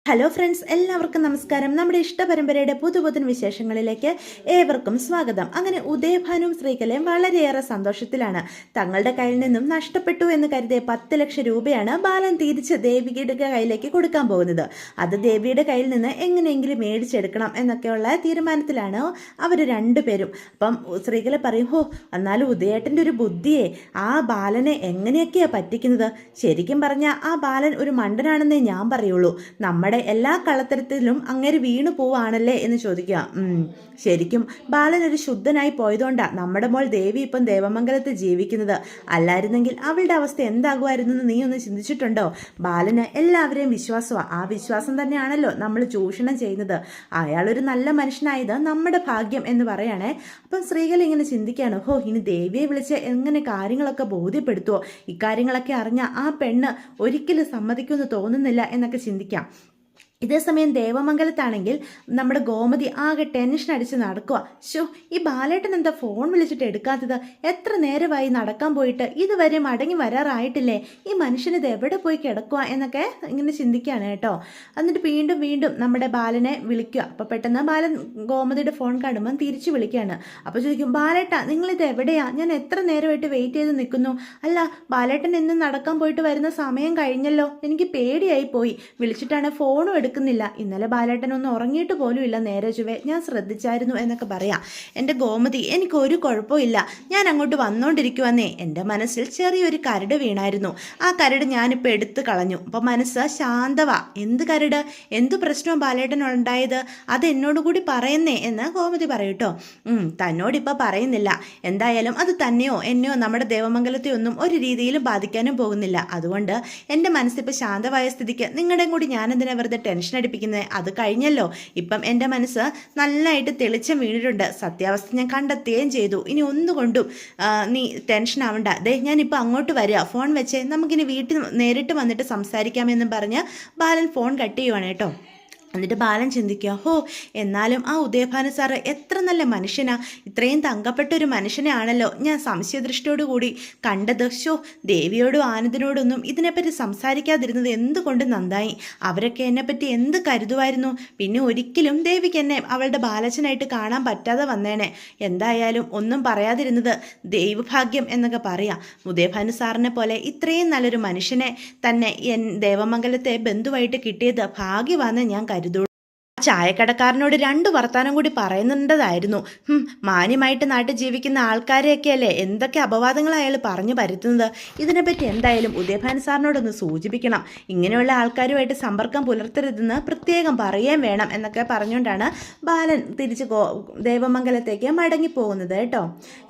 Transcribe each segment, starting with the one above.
Hello friends, എല്ലാവർക്കും നമസ്കാരം. നമ്മുടെ ഇഷ്ടപരമ്പരയുടെ പുതുപുത്തൻ വിശേഷങ്ങളിലേക്ക് ഏവർക്കും സ്വാഗതം. അങ്ങനെ ഉദയഭാനും ശ്രീകലയും വളരെയേറെ സന്തോഷത്തിലാണ്. തങ്ങളുടെ കയ്യിൽ നിന്നും നഷ്ടപ്പെട്ടു എന്ന് കരുതിയ 10 ലക്ഷം രൂപയാണ് ബാലൻ തിരിച്ച് ദേവികയുടെ കയ്യിലേക്ക് കൊടുക്കാൻ പോകുന്നത്. അത് ദേവിയുടെ കയ്യിൽ നിന്ന് എങ്ങനെയെങ്കിലും മേടിച്ചെടുക്കണം എന്നൊക്കെയുള്ള തീരുമാനത്തിലാണ് അവർ രണ്ടുപേരും. അപ്പം ശ്രീകല പറയും, എന്നാലും ഉദയേട്ടൻ്റെ ഒരു ബുദ്ധിയെ ആ ബാലനെ എങ്ങനെയൊക്കെയാണ് പറ്റിക്കുന്നത്. ശരിക്കും പറഞ്ഞാൽ ആ ബാലൻ ഒരു മണ്ടനാണെന്നേ ഞാൻ പറയുള്ളൂ. നമ്മുടെ എല്ലാ കളത്തരത്തിലും അങ്ങേര് വീണു പോവാണല്ലേ എന്ന് ചോദിക്കുക. ശരിക്കും ബാലൻ ഒരു ശുദ്ധനായി പോയതുകൊണ്ടാണ് നമ്മുടെ മോൾ ദേവി ഇപ്പം ദേവമംഗലത്ത് ജീവിക്കുന്നത്. അല്ലായിരുന്നെങ്കിൽ അവളുടെ അവസ്ഥ എന്താകുമായിരുന്നു എന്ന് നീ ഒന്ന് ചിന്തിച്ചിട്ടുണ്ടോ? ബാലന് എല്ലാവരെയും വിശ്വാസമാണ്. ആ വിശ്വാസം തന്നെയാണല്ലോ നമ്മൾ ചൂഷണം ചെയ്യുന്നത്. അയാളൊരു നല്ല മനുഷ്യനായത് നമ്മുടെ ഭാഗ്യം എന്ന് പറയണേ. അപ്പം സ്ത്രീകൾ ഇങ്ങനെ ചിന്തിക്കുകയാണ്, ഇനി ദേവിയെ വിളിച്ച് എങ്ങനെ കാര്യങ്ങളൊക്കെ ബോധ്യപ്പെടുത്തുമോ? ഇക്കാര്യങ്ങളൊക്കെ അറിഞ്ഞാൽ ആ പെണ്ണ് ഒരിക്കലും സമ്മതിക്കുമെന്ന് തോന്നുന്നില്ല എന്നൊക്കെ ചിന്തിക്കാം. ഇതേസമയം ദേവമംഗലത്താണെങ്കിൽ നമ്മുടെ ഗോമതി ആകെ ടെൻഷൻ അടിച്ച് നടക്കുക. ഈ ബാലേട്ടൻ എന്താ ഫോൺ വിളിച്ചിട്ട് എടുക്കാത്തത്? എത്ര നേരമായി നടക്കാൻ പോയിട്ട് ഇതുവരെ മടങ്ങി വരാറായിട്ടില്ലേ? ഈ മനുഷ്യനിത് എവിടെ പോയി കിടക്കുക എന്നൊക്കെ ഇങ്ങനെ ചിന്തിക്കുകയാണ് കേട്ടോ. എന്നിട്ട് വീണ്ടും വീണ്ടും നമ്മുടെ ബാലനെ വിളിക്കുക. അപ്പോൾ പെട്ടെന്ന് ബാലൻ ഗോമതിയുടെ ഫോൺ കാണുമ്പോൾ തിരിച്ചു വിളിക്കുകയാണ്. അപ്പോൾ ചോദിക്കും, ബാലേട്ട നിങ്ങളിത് എവിടെയാ? ഞാൻ എത്ര നേരമായിട്ട് വെയിറ്റ് ചെയ്ത് നിൽക്കുന്നു. അല്ല, ബാലേട്ടൻ ഇന്ന് നടക്കാൻ പോയിട്ട് വരുന്ന സമയം കഴിഞ്ഞല്ലോ. എനിക്ക് പേടിയായി പോയി. വിളിച്ചിട്ടാണ് ഫോണും എടുക്കുന്നില്ല. ഇന്നലെ ബാലേട്ടനൊന്നും ഉറങ്ങിയിട്ട് പോലും ഇല്ല നേരെ ചുവേ. ഞാൻ ശ്രദ്ധിച്ചായിരുന്നു എന്നൊക്കെ പറയാം. എൻ്റെ ഗോമതി, എനിക്കൊരു കുഴപ്പമില്ല. ഞാൻ അങ്ങോട്ട് വന്നുകൊണ്ടിരിക്കുവന്നേ എൻ്റെ മനസ്സിൽ ചെറിയൊരു കരട് വീണായിരുന്നു. ആ കരട് ഞാനിപ്പോൾ എടുത്തു കളഞ്ഞു. അപ്പം മനസ്സ് ശാന്തവാ. എന്ത് കരട്? എന്ത് പ്രശ്നവും ബാലേട്ടനുണ്ടായത്? അത് എന്നോടുകൂടി പറയുന്നേ എന്ന് ഗോമതി പറയൂട്ടോ. തന്നോടിപ്പോൾ പറയുന്നില്ല. എന്തായാലും അത് തന്നെയോ എന്നെയോ നമ്മുടെ ദേവമംഗലത്തെ ഒന്നും ഒരു രീതിയിലും ബാധിക്കാനും പോകുന്നില്ല. അതുകൊണ്ട് എൻ്റെ മനസ്സിപ്പോൾ ശാന്തമായ സ്ഥിതിക്ക് നിങ്ങളുടെയും കൂടി ഞാനെന്തിനാ വെറുതെ ടെൻഷൻ അടിപ്പിക്കുന്നത്? അത് കഴിഞ്ഞല്ലോ. ഇപ്പം എൻ്റെ മനസ്സ് നന്നായിട്ട് തെളിച്ചം വീണിട്ടുണ്ട്. സത്യാവസ്ഥ ഞാൻ കണ്ടെത്തുകയും ചെയ്തു. ഇനി ഒന്നുകൊണ്ടും നീ ടെൻഷൻ ആവണ്ട. ഞാനിപ്പോൾ അങ്ങോട്ട് വരിക. ഫോൺ വെച്ചേ, നമുക്കിനി വീട്ടിൽ നേരിട്ട് വന്നിട്ട് സംസാരിക്കാമെന്നും പറഞ്ഞ് ബാലൻ ഫോൺ കട്ട് ചെയ്യുവാണ് കേട്ടോ. എന്നിട്ട് ബാലൻ ചിന്തിക്കുക, എന്നാലും ആ ഉദയഭാനു സാറ് എത്ര നല്ല മനുഷ്യനാ. ഇത്രയും തങ്കപ്പെട്ട ഒരു മനുഷ്യനെയാണല്ലോ ഞാൻ സംശയദൃഷ്ടിയോടുകൂടി കണ്ടത്. ദേവിയോടും ആനന്ദിനോടൊന്നും ഇതിനെപ്പറ്റി സംസാരിക്കാതിരുന്നത് എന്തുകൊണ്ട് നന്നായി. അവരൊക്കെ എന്നെപ്പറ്റി എന്ത് കരുതുമായിരുന്നു. പിന്നെ ഒരിക്കലും ദേവിക്ക് എന്നെ അവളുടെ ബാലച്ചനായിട്ട് കാണാൻ പറ്റാതെ വന്നേനെ. എന്തായാലും ഒന്നും പറയാതിരുന്നത് ദൈവഭാഗ്യം എന്നൊക്കെ പറയാം. ഉദയഭാനു സാറിനെ പോലെ ഇത്രയും നല്ലൊരു മനുഷ്യനെ തന്നെ ദേവമംഗലത്തെ ബന്ധുവായിട്ട് കിട്ടിയത് ഭാഗ്യമാണെന്ന് ഞാൻ കരുതുന്നു. ചായക്കടക്കാരനോട് 2 വർത്താനം കൂടി പറയുന്നുണ്ടതായിരുന്നു. മാന്യമായിട്ട് നാട്ടിൽ ജീവിക്കുന്ന ആൾക്കാരെയൊക്കെയല്ലേ എന്തൊക്കെ അപവാദങ്ങൾ അയാൾ പറഞ്ഞു പരത്തുന്നത്. ഇതിനെപ്പറ്റി എന്തായാലും ഉദയഭാനു സാറിനോടൊന്ന് സൂചിപ്പിക്കണം. ഇങ്ങനെയുള്ള ആൾക്കാരുമായിട്ട് സമ്പർക്കം പുലർത്തരുതെന്ന് പ്രത്യേകം പറയുകയും വേണം എന്നൊക്കെ പറഞ്ഞുകൊണ്ടാണ് ബാലൻ തിരിച്ച് ദേവമംഗലത്തേക്ക് മടങ്ങിപ്പോകുന്നത് കേട്ടോ.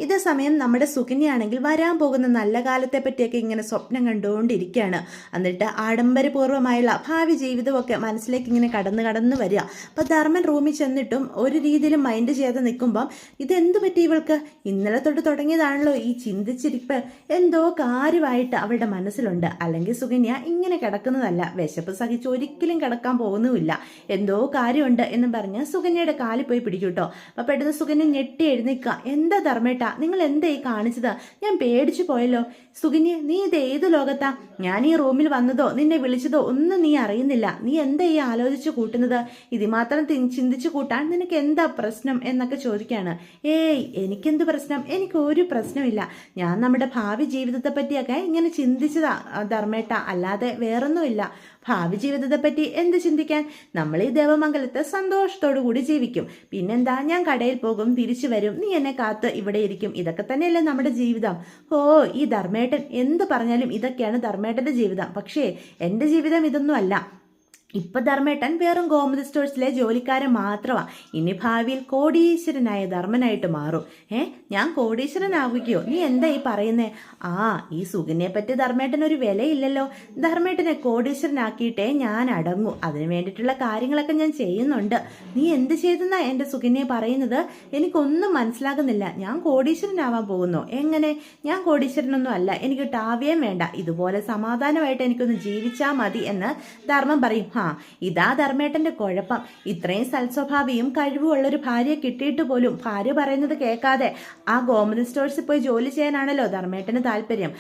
ഇതേ സമയം നമ്മുടെ സുകന്യാണെങ്കിൽ വരാൻ പോകുന്ന നല്ല കാലത്തെ പറ്റിയൊക്കെ ഇങ്ങനെ സ്വപ്നം കണ്ടുകൊണ്ടിരിക്കുകയാണ്. എന്നിട്ട് ആഡംബരപൂർവ്വമായുള്ള ഭാവി ജീവിതമൊക്കെ മനസ്സിലേക്ക് ഇങ്ങനെ കടന്നു വരിക. അപ്പോൾ ധർമ്മൻ റൂമിൽ ചെന്നിട്ടും ഒരു രീതിയിലും മൈൻഡ് ചെയ്യാതെ നിൽക്കുമ്പം ഇതെന്ത് പറ്റി ഇവൾക്ക്? ഇന്നലെ തൊട്ട് തുടങ്ങിയതാണല്ലോ ഈ ചിന്തിച്ചിരിപ്പ്. എന്തോ കാര്യമായിട്ട് അവളുടെ മനസ്സിലുണ്ട്. അല്ലെങ്കിൽ സുകന്യ ഇങ്ങനെ കിടക്കുന്നതല്ല. വിശപ്പ് സഹിച്ച് ഒരിക്കലും കിടക്കാൻ പോകുന്നുമില്ല. എന്തോ കാര്യമുണ്ട് എന്നും പറഞ്ഞ് സുകന്യയുടെ കാലിൽ പോയി പിടിക്കൂട്ടോ. അപ്പോൾ പെട്ടെന്ന് സുകന്യ ഞെട്ടി എഴുന്നേൽക്കുക. എന്താ ധർമ്മേട്ടാ, നിങ്ങൾ എന്താ ഈ കാണിച്ചത്? ഞാൻ പേടിച്ചു പോയല്ലോ. സുകന്യ, നീ ഇത് ഏത് ലോകത്താ? ഞാൻ ഈ റൂമിൽ വന്നതോ നിന്നെ വിളിച്ചതോ ഒന്നും നീ അറിയുന്നില്ല. നീ എന്താ ഈ ആലോചിച്ച് കൂട്ടുന്നത്? ഇത് മാത്രം ചിന്തിച്ചു കൂട്ടാൻ നിനക്ക് എന്താ പ്രശ്നം എന്നൊക്കെ ചോദിക്കുകയാണ്. എനിക്കെന്ത് പ്രശ്നം? എനിക്ക് ഒരു പ്രശ്നമില്ല. ഞാൻ നമ്മുടെ ഭാവി ജീവിതത്തെ പറ്റിയൊക്കെ ഇങ്ങനെ ചിന്തിച്ചതാ ധർമ്മേട്ട, അല്ലാതെ വേറൊന്നുമില്ല. ഭാവി ജീവിതത്തെപ്പറ്റി എന്ത് ചിന്തിക്കാൻ? നമ്മൾ ഈ ദേവമംഗലത്ത് സന്തോഷത്തോടു കൂടി ജീവിക്കും. പിന്നെന്താ, ഞാൻ കടയിൽ പോകും, തിരിച്ചു വരും, നീ എന്നെ കാത്ത് ഇവിടെ ഇരിക്കും. ഇതൊക്കെ തന്നെയല്ലേ നമ്മുടെ ജീവിതം. ഈ ധർമ്മേട്ടൻ എന്ത് പറഞ്ഞാലും ഇതൊക്കെയാണ് ധർമ്മേട്ടൻ്റെ ജീവിതം. പക്ഷേ എൻ്റെ ജീവിതം ഇതൊന്നും അല്ല. ഇപ്പം ധർമ്മേട്ടൻ വെറും ഗോമതി സ്റ്റോഴ്സിലെ ജോലിക്കാരൻ മാത്രമാണ്. ഇനി ഭാവിയിൽ കോടീശ്വരനായ ധർമ്മനായിട്ട് മാറും. ഞാൻ കോടീശ്വരനാവുകയോ? നീ എന്താ ഈ പറയുന്നേ? ഈ സുകന്യെ പറ്റി ധർമ്മേട്ടനൊരു വിലയില്ലല്ലോ. ധർമ്മേട്ടനെ കോടീശ്വരനാക്കിയിട്ടേ ഞാൻ അടങ്ങൂ. അതിനു വേണ്ടിയിട്ടുള്ള കാര്യങ്ങളൊക്കെ ഞാൻ ചെയ്യുന്നുണ്ട്. നീ എന്ത് ചെയ്തെന്നാ എൻ്റെ സുകന്യെ പറയുന്നത്? എനിക്കൊന്നും മനസ്സിലാകുന്നില്ല. ഞാൻ കോടീശ്വരനാവാൻ പോകുന്നു. എങ്ങനെ? ഞാൻ കോടീശ്വരനൊന്നും അല്ല. എനിക്ക് ടാവ്യം വേണ്ട. ഇതുപോലെ സമാധാനമായിട്ട് എനിക്കൊന്ന് ജീവിച്ചാൽ മതി എന്ന് ധർമ്മം പറയും. ഇതാ ധർമ്മേട്ടന്റെ കുഴപ്പം. ഇത്രയും സൽസ്വഭാവിയും കഴിവുള്ളൊരു ഭാര്യയെ കിട്ടിയിട്ട് പോലും ഭാര്യ പറയുന്നത് കേൾക്കാതെ ആ ഗോമതി സ്റ്റോഴ്സിൽ പോയി ജോലി ചെയ്യാനാണല്ലോ ധർമ്മേട്ടന് താല്പര്യം.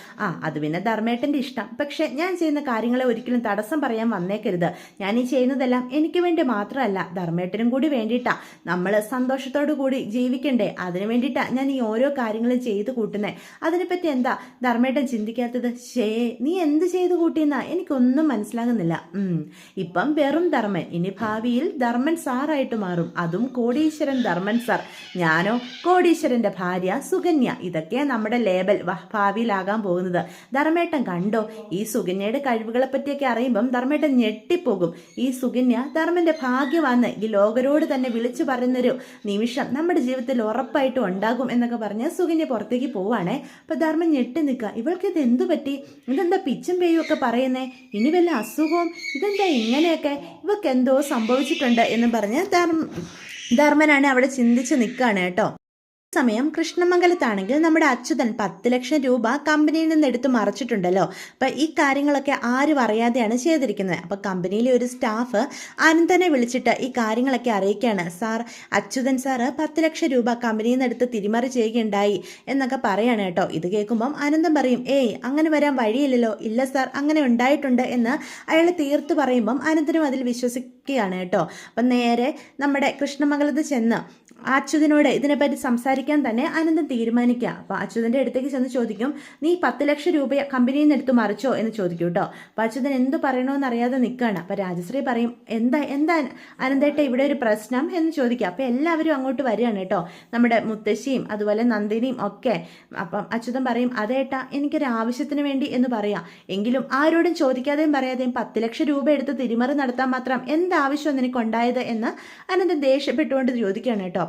അത് പിന്നെ ധർമ്മേട്ടന്റെ ഇഷ്ടം. പക്ഷെ ഞാൻ ചെയ്യുന്ന കാര്യങ്ങളെ ഒരിക്കലും തടസ്സം പറയാൻ വന്നേക്കരുത്. ഞാൻ ഈ ചെയ്യുന്നതെല്ലാം എനിക്ക് വേണ്ടി മാത്രമല്ല, ധർമ്മേട്ടനും കൂടി വേണ്ടിയിട്ടാ. നമ്മൾ സന്തോഷത്തോടു കൂടി ജീവിക്കണ്ടേ, അതിനു വേണ്ടിയിട്ടാ ഞാൻ ഈ ഓരോ കാര്യങ്ങളും ചെയ്തു കൂട്ടുന്നേ. അതിനെപ്പറ്റി എന്താ ധർമ്മേട്ടൻ ചിന്തിക്കാത്തത്? നീ എന്ത് ചെയ്തു കൂട്ടിയെന്നാ എനിക്കൊന്നും മനസ്സിലാകുന്നില്ല. ഇപ്പം വെറും ധർമ്മൻ, ഇനി ഭാവിയിൽ ധർമ്മൻ സാറായിട്ട് മാറും, അതും കോടീശ്വരൻ ധർമ്മൻ സാർ. ഞാനോ കോടീശ്വരന്റെ ഭാര്യ സുകന്യ. ഇതൊക്കെയാ നമ്മുടെ ലേബൽ ഭാവിയിലാകാൻ പോകുന്നത്. ധർമ്മേട്ടൻ കണ്ടോ, ഈ സുകന്യയുടെ കഴിവുകളെ പറ്റിയൊക്കെ അറിയുമ്പം ധർമ്മേട്ടൻ ഞെട്ടിപ്പോകും. ഈ സുകന്യ ധർമ്മന്റെ ഭാഗ്യമാണെന്ന് ഈ ലോകരോട് തന്നെ വിളിച്ചു പറയുന്നൊരു നിമിഷം നമ്മുടെ ജീവിതത്തിൽ ഉറപ്പായിട്ടും ഉണ്ടാകും എന്നൊക്കെ പറഞ്ഞ് സുകന്യ പുറത്തേക്ക് പോവാണേ. അപ്പൊ ധർമ്മൻ ഞെട്ടി നിൽക്കുക. ഇവൾക്ക് ഇത് എന്തു പറ്റി? ഇതെന്താ പിച്ചും പേയും ഒക്കെ പറയുന്നേ? ഇനി വല്ല അസുഖവും? ഇതെന്താ ഇങ്ങനെയൊക്കെ? ഇവർക്ക് എന്തോ സംഭവിച്ചിട്ടുണ്ട് എന്ന് പറഞ്ഞ് ധർമ്മനാണ് അവിടെ ചിന്തിച്ച് നിൽക്കുകയാണ് കേട്ടോ. സമയം കൃഷ്ണമംഗലത്താണെങ്കിൽ നമ്മുടെ അച്യുതൻ 10 ലക്ഷം രൂപ കമ്പനിയിൽ നിന്ന് എടുത്ത് മറച്ചിട്ടുണ്ടല്ലോ. അപ്പം ഈ കാര്യങ്ങളൊക്കെ ആരും അറിയാതെയാണ് ചെയ്തിരിക്കുന്നത്. അപ്പം കമ്പനിയിലെ ഒരു സ്റ്റാഫ് അനന്തനെ വിളിച്ചിട്ട് ഈ കാര്യങ്ങളൊക്കെ അറിയിക്കുകയാണ്. സാർ, അച്യുതൻ സാറ് 10 ലക്ഷം രൂപ കമ്പനിയിൽ നിന്ന് എടുത്ത് തിരിമറി ചെയ്യുകയുണ്ടായി എന്നൊക്കെ പറയാണ് കേട്ടോ. ഇത് കേൾക്കുമ്പം അനന്തൻ പറയും, അങ്ങനെ വരാൻ വഴിയില്ലല്ലോ. ഇല്ല സാർ, അങ്ങനെ ഉണ്ടായിട്ടുണ്ട് എന്ന് അയാൾ തീർത്ത് പറയുമ്പം അനന്തനും അതിൽ വിശ്വസിക്കുകയാണ് കേട്ടോ. അപ്പം നേരെ നമ്മുടെ കൃഷ്ണമംഗലത്ത് ചെന്ന് അച്യുതനോട് ഇതിനെപ്പറ്റി സംസാരിക്കാൻ തന്നെ അനന്തൻ തീരുമാനിക്കുക. അപ്പോൾ അച്യുതൻ്റെ അടുത്തേക്ക് ചെന്ന് ചോദിക്കും, നീ 10 ലക്ഷം രൂപ കമ്പനിയിൽ നിന്ന് എടുത്ത് മറിച്ചോ എന്ന് ചോദിക്കും കേട്ടോ. അപ്പോൾ അച്യുതൻ എന്ത് പറയണമെന്ന് അറിയാതെ നിൽക്കുകയാണ്. അപ്പോൾ രാജശ്രീ പറയും, എന്താ അനന്തേട്ട ഇവിടെ ഒരു പ്രശ്നം എന്ന് ചോദിക്കുക. അപ്പോൾ എല്ലാവരും അങ്ങോട്ട് വരികയാണ് കേട്ടോ, നമ്മുടെ മുത്തശ്ശിയും അതുപോലെ നന്ദിനിയും ഒക്കെ. അപ്പം അച്യുതൻ പറയും, അതേട്ടാ എനിക്കൊരു ആവശ്യത്തിന് വേണ്ടി എന്ന് പറയാം. എങ്കിലും ആരോടും ചോദിക്കാതെയും പറയാതെയും 10 ലക്ഷം രൂപ എടുത്ത് തിരിമറി നടത്താൻ മാത്രം എന്താവശ്യം നിനക്കുണ്ടായത് എന്ന് അനന്തൻ ദേഷ്യപ്പെട്ടുകൊണ്ട് ചോദിക്കുകയാണ് കേട്ടോ.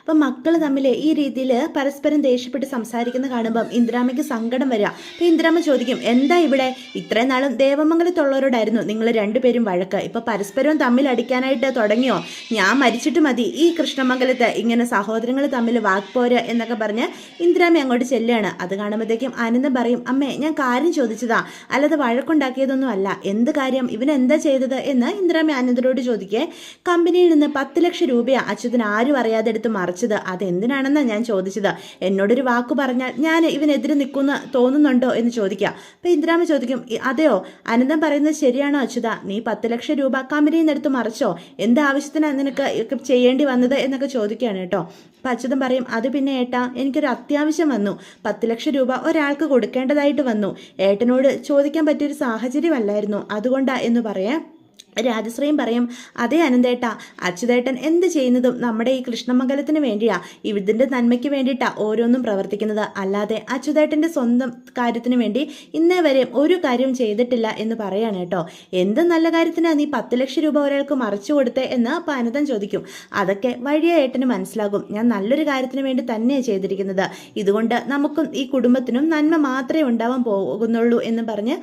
അപ്പം മക്കൾ തമ്മിൽ ഈ രീതിയിൽ പരസ്പരം ദേഷ്യപ്പെട്ട് സംസാരിക്കുന്ന കാണുമ്പം ഇന്ദിരാമയ്ക്ക് സങ്കടം വരിക. അപ്പം ഇന്ദിരാമ ചോദിക്കും, എന്താ ഇവിടെ ഇത്രയും നാളും ദേവമംഗലത്തുള്ളവരോടായിരുന്നു നിങ്ങൾ രണ്ടുപേരും വഴക്ക്, ഇപ്പം പരസ്പരവും തമ്മിൽ അടിക്കാനായിട്ട് തുടങ്ങിയോ? ഞാൻ മരിച്ചിട്ട് മതി ഈ കൃഷ്ണമംഗലത്ത് ഇങ്ങനെ സഹോദരങ്ങൾ തമ്മിൽ വാക്പോര് എന്നൊക്കെ പറഞ്ഞ് ഇന്ദിരാമ അങ്ങോട്ട് ചെല്ലുകയാണ്. അത് കാണുമ്പോഴത്തേക്കും ആനന്ദം പറയും, അമ്മേ ഞാൻ കാര്യം ചോദിച്ചതാ, അല്ലാതെ വഴക്കുണ്ടാക്കിയതൊന്നും അല്ല. എന്ത് കാര്യം, ഇവനെന്താ ചെയ്തത് എന്ന് ഇന്ദിരാമ ആനന്ദനോട് ചോദിക്കേ. കമ്പനിയിൽ നിന്ന് 10 ലക്ഷം രൂപയാണ് അച്യുതൻ ആരും അറിയാതെ എടുത്ത് മറിച്ചത്. അതെന്തിനാണെന്നാണ് ഞാൻ ചോദിച്ചത്. എന്നോടൊരു വാക്ക് പറഞ്ഞാൽ ഞാൻ ഇവനെതിരെ നിൽക്കുന്ന തോന്നുന്നുണ്ടോ എന്ന് ചോദിക്കുക. അപ്പം ഇന്ദിരാമ ചോദിക്കും, അതെയോ, അനന്തം പറയുന്നത് ശരിയാണോ അച്യുത? നീ 10 ലക്ഷം രൂപ കമ്പനിയിൽ നിന്ന് എടുത്ത് മറിച്ചോ? എന്താവശ്യത്തിനാണ് നിനക്ക് ചെയ്യേണ്ടി വന്നത് എന്നൊക്കെ ചോദിക്കുകയാണ് കേട്ടോ. അപ്പം അച്യുതൻ പറയും, അത് പിന്നെ ഏട്ടാ, എനിക്കൊരു അത്യാവശ്യം വന്നു. 10 ലക്ഷം രൂപ ഒരാൾക്ക് കൊടുക്കേണ്ടതായിട്ട് വന്നു. ഏട്ടനോട് ചോദിക്കാൻ പറ്റിയൊരു സാഹചര്യമല്ലായിരുന്നു, അതുകൊണ്ടാ എന്ന് പറയാം. രാജശ്രീയും പറയും, അതേ അനന്തേട്ട, അച്യുതേട്ടൻ എന്ത് ചെയ്യുന്നതും നമ്മുടെ ഈ കൃഷ്ണമംഗലത്തിന് വേണ്ടിയാ, ഇതിൻ്റെ നന്മയ്ക്ക് വേണ്ടിയിട്ടാ ഓരോന്നും പ്രവർത്തിക്കുന്നത്. അല്ലാതെ അച്യുതേട്ടൻ്റെ സ്വന്തം കാര്യത്തിന് വേണ്ടി ഇന്നേ വരെ ഒരു കാര്യവും ചെയ്തിട്ടില്ല എന്ന് പറയാണ് കേട്ടോ. എന്ത് നല്ല കാര്യത്തിനാണ് നീ 10 ലക്ഷം രൂപ ഒരാൾക്ക് മറിച്ചു കൊടുത്തേ എന്ന് അപ്പം അനന്തൻ ചോദിക്കും. അതൊക്കെ വഴിയ ഏട്ടന് മനസ്സിലാകും. ഞാൻ നല്ലൊരു കാര്യത്തിന് വേണ്ടി തന്നെയാണ് ചെയ്തിരിക്കുന്നത്. ഇതുകൊണ്ട് നമുക്കും ഈ കുടുംബത്തിനും നന്മ മാത്രമേ ഉണ്ടാവാൻ പോകുന്നുള്ളൂ എന്ന് പറഞ്ഞ്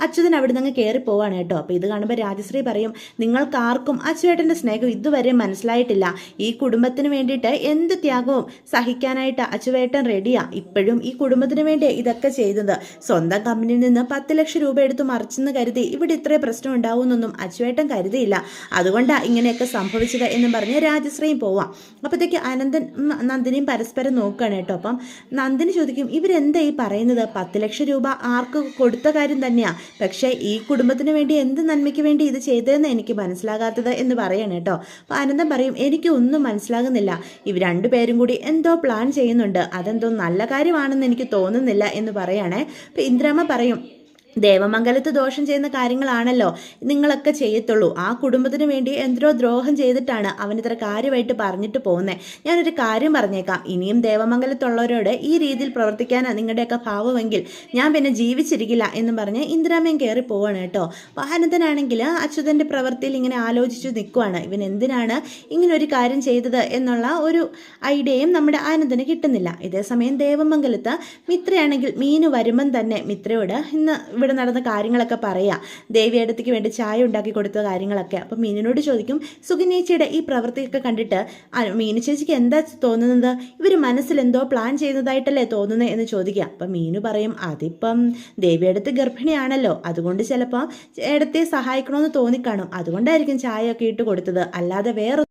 അച്യുതൻ അവിടെ നിന്ന് കയറി പോവാണ് കേട്ടോ. അപ്പോൾ ഇത് കാണുമ്പോൾ രാജശ്രീ പറയും, നിങ്ങൾക്കാർക്കും അച്യുതേട്ടൻ്റെ സ്നേഹം ഇതുവരെ മനസ്സിലായിട്ടില്ല. ഈ കുടുംബത്തിന് വേണ്ടിയിട്ട് എന്ത് ത്യാഗവും സഹിക്കാനായിട്ട് അച്യുതേട്ടൻ റെഡിയാ. ഇപ്പോഴും ഈ കുടുംബത്തിന് വേണ്ടി ഇതൊക്കെ ചെയ്തത്. സ്വന്തം കമ്പനിയിൽ നിന്ന് 10 ലക്ഷം രൂപ എടുത്ത് മറിച്ചെന്ന് കരുതി ഇവിടെ ഇത്രയും പ്രശ്നം ഉണ്ടാവുമെന്നൊന്നും അച്യുതേട്ടൻ കരുതിയില്ല. അതുകൊണ്ടാണ് ഇങ്ങനെയൊക്കെ സംഭവിച്ചത് എന്നും പറഞ്ഞ് രാജശ്രീയും പോവാം. അപ്പോഴത്തേക്ക് അനന്തൻ നന്ദിനിയും പരസ്പരം നോക്കുകയാണ് കേട്ടോ. അപ്പം നന്ദിനി ചോദിക്കും, ഇവരെന്താ ഈ പറയുന്നത്? 10 ലക്ഷം രൂപ ആർക്ക് കൊടുത്ത കാര്യം തന്നെയാ, പക്ഷേ ഈ കുടുംബത്തിന് വേണ്ടി എന്ത് നന്മയ്ക്ക് വേണ്ടി ഇത് ചെയ്തതെന്ന് എനിക്ക് മനസ്സിലാകാത്തത് എന്ന് പറയാണ് കേട്ടോ. അപ്പോൾ ആനന്ദം പറയും, എനിക്ക് ഒന്നും മനസ്സിലാകുന്നില്ല. ഇവർ രണ്ടുപേരും കൂടി എന്തോ പ്ലാൻ ചെയ്യുന്നുണ്ട്, അതെന്തോ നല്ല കാര്യമാണെന്ന് എനിക്ക് തോന്നുന്നില്ല എന്ന് പറയണേ. അപ്പോൾ ഇന്ദിരാമ്മ പറയും, ദേവമംഗലത്ത് ദോഷം ചെയ്യുന്ന കാര്യങ്ങളാണല്ലോ നിങ്ങളൊക്കെ ചെയ്യത്തുള്ളൂ. ആ കുടുംബത്തിന് വേണ്ടി എന്തോ ദ്രോഹം ചെയ്തിട്ടാണ് അവനിത്ര കാര്യമായിട്ട് പറഞ്ഞിട്ട് പോകുന്നത്. ഞാനൊരു കാര്യം പറഞ്ഞേക്കാം, ഇനിയും ദേവമംഗലത്തുള്ളവരോട് ഈ രീതിയിൽ പ്രവർത്തിക്കാനാണ് നിങ്ങളുടെയൊക്കെ ഭാവമെങ്കിൽ ഞാൻ പിന്നെ ജീവിച്ചിരിക്കില്ല എന്ന് പറഞ്ഞ് ഇന്ദിരാമയും കയറി പോവാണ് കേട്ടോ. അപ്പോൾ അനന്തനാണെങ്കിൽ അച്യുതൻ്റെ പ്രവൃത്തിയിൽ ഇങ്ങനെ ആലോചിച്ച് നിൽക്കുവാണ്. ഇവൻ എന്തിനാണ് ഇങ്ങനെ ഒരു കാര്യം ചെയ്തത് എന്നുള്ള ഒരു ഐഡിയയും നമ്മുടെ ആനന്ദന് കിട്ടുന്നില്ല. ഇതേസമയം ദേവമംഗലത്ത് മിത്രയാണെങ്കിൽ മീനു വരുമ്പം തന്നെ മിത്രയോട് ഇന്ന് ഇവിടെ നടന്ന കാര്യങ്ങളൊക്കെ പറയാം, ദേവിയേടത്തിക്ക് വേണ്ടി ചായ ഉണ്ടാക്കി കൊടുത്ത കാര്യങ്ങളൊക്കെ. അപ്പം മീനിനോട് ചോദിക്കും, സുകന്യേച്ചിയുടെ ഈ പ്രവൃത്തിയൊക്കെ കണ്ടിട്ട് മീനു ചേച്ചിക്ക് എന്താ തോന്നുന്നത്, ഇവർ മനസ്സിൽ എന്തോ പ്ലാൻ ചെയ്യുന്നതായിട്ടല്ലേ തോന്നുന്നത് എന്ന് ചോദിക്കുക. അപ്പം മീനു പറയും, അതിപ്പം ദേവിയേടത്തി ഗർഭിണിയാണല്ലോ, അതുകൊണ്ട് ചിലപ്പോൾ ഏടത്തെ സഹായിക്കണമെന്ന് തോന്നിക്കാണും, അതുകൊണ്ടായിരിക്കും ചായയൊക്കെ ഇട്ട് കൊടുത്തത്, അല്ലാതെ വേറെ.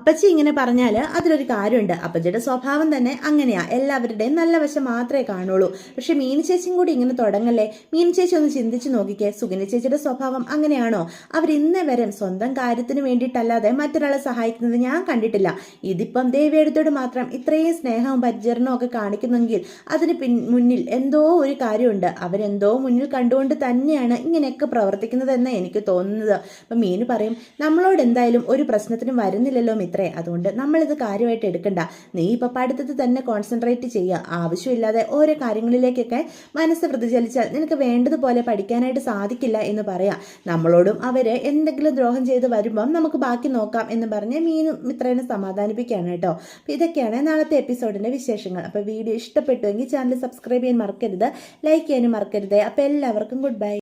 അപ്പച്ചി ഇങ്ങനെ പറഞ്ഞാൽ അതിലൊരു കാര്യമുണ്ട്. അപ്പച്ചിയുടെ സ്വഭാവം തന്നെ അങ്ങനെയാ, എല്ലാവരുടെയും നല്ല വശം മാത്രമേ കാണുള്ളൂ. പക്ഷെ മീനു ചേച്ചിയും കൂടി ഇങ്ങനെ തുടങ്ങല്ലേ. മീനു ചേച്ചി ഒന്ന് ചിന്തിച്ച് നോക്കിക്കേ, സുകന്യ ചേച്ചിയുടെ സ്വഭാവം അങ്ങനെയാണോ? അവർ ഇന്നേ വരെ സ്വന്തം കാര്യത്തിന് വേണ്ടിയിട്ടല്ലാതെ മറ്റൊരാളെ സഹായിക്കുന്നത് ഞാൻ കണ്ടിട്ടില്ല. ഇതിപ്പം ദേവിയെടുത്തോട് മാത്രം ഇത്രയും സ്നേഹവും പരിചരണവും ഒക്കെ കാണിക്കുന്നെങ്കിൽ അതിന് മുന്നിൽ എന്തോ ഒരു കാര്യമുണ്ട്. അവരെന്തോ മുന്നിൽ കണ്ടുകൊണ്ട് തന്നെയാണ് ഇങ്ങനെയൊക്കെ പ്രവർത്തിക്കുന്നതെന്ന് എനിക്ക് തോന്നുന്നത്. അപ്പം മീനു പറയും, നമ്മളോട് എന്തായാലും ഒരു പ്രശ്നത്തിനും വരുന്നില്ലല്ലോ ഇത്രേ, അതുകൊണ്ട് നമ്മളിത് കാര്യമായിട്ട് എടുക്കണ്ട. നീ ഇപ്പം പഠിത്തത്തിൽ തന്നെ കോൺസെൻട്രേറ്റ് ചെയ്യുക. ആവശ്യമില്ലാതെ ഓരോ കാര്യങ്ങളിലേക്കൊക്കെ മനസ്സ് പ്രതിചലിച്ചാൽ നിനക്ക് വേണ്ടതുപോലെ പഠിക്കാനായിട്ട് സാധിക്കില്ല എന്ന് പറയാം. നമ്മളോടും അവര് എന്തെങ്കിലും ദ്രോഹം ചെയ്ത് വരുമ്പം നമുക്ക് ബാക്കി നോക്കാം എന്ന് പറഞ്ഞ് മീനും മിത്രേനെ സമാധാനിപ്പിക്കുകയാണ് കേട്ടോ. അപ്പോൾ ഇതൊക്കെയാണ് നാളത്തെ എപ്പിസോഡിൻ്റെ വിശേഷങ്ങൾ. അപ്പോൾ വീഡിയോ ഇഷ്ടപ്പെട്ടുവെങ്കിൽ ചാനൽ സബ്സ്ക്രൈബ് ചെയ്യാൻ മറക്കരുത്, ലൈക്ക് ചെയ്യാനും മറക്കരുത്. അപ്പോൾ എല്ലാവർക്കും ഗുഡ് ബൈ.